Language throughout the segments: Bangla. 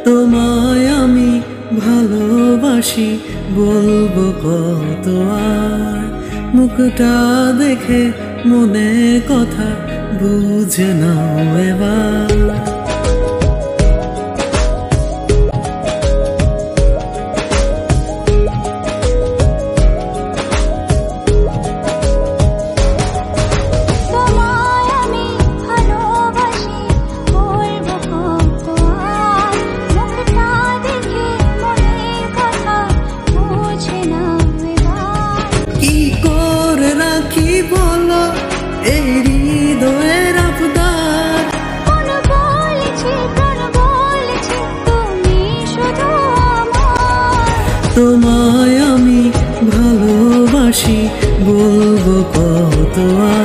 তোমায় আমি ভালোবাসি, বলবো কত আর। মুখটা দেখে মনের কথা বুঝে নাও এবার। তোমায় আমি ভালোবাসি, বলবো কত আর।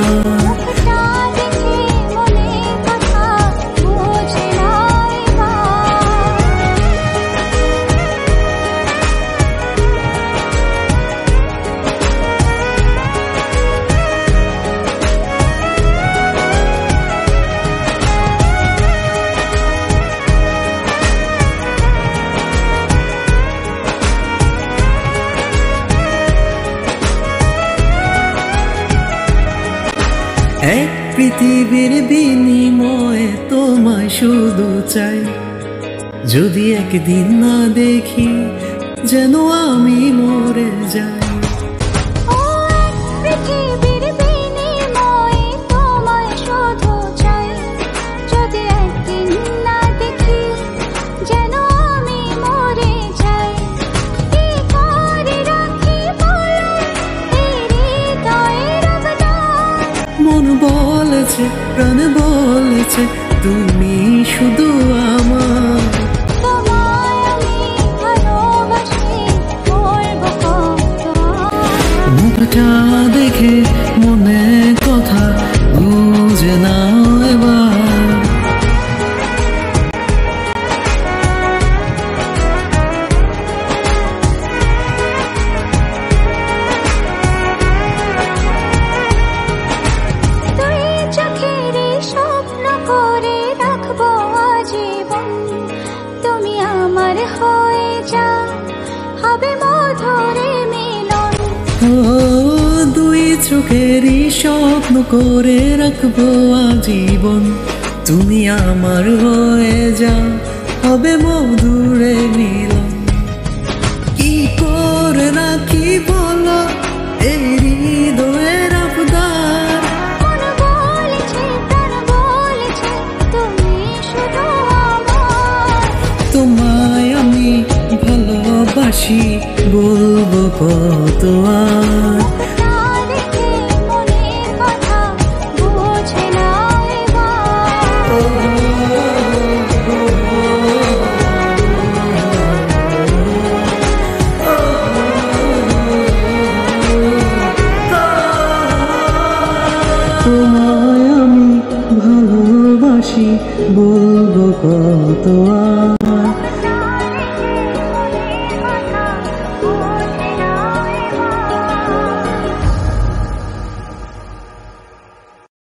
এক পৃথিবীর বিনিময়ে তোমায় শুধু চাই, যদি একদিন না দেখি যেন আমি মরে যাই। মন বলেছে, প্রাণ বলেছে, তুমি শুধু আমার। মুখটা দেখে মনে কথা বুঝে নাও এবার। দুই চোখেরই স্বপ্ন করে রাখবো আজীবন, তুমি আমার হয়ে যাও, হবে মধুরে মিলন। কি করে রাখি বলো এই হৃদয়ের আবদার। তোমায় আমি ভালোবাসি, বলবো কত আর। তোমায় আমি ভালোবাসি, বলবো কত আর।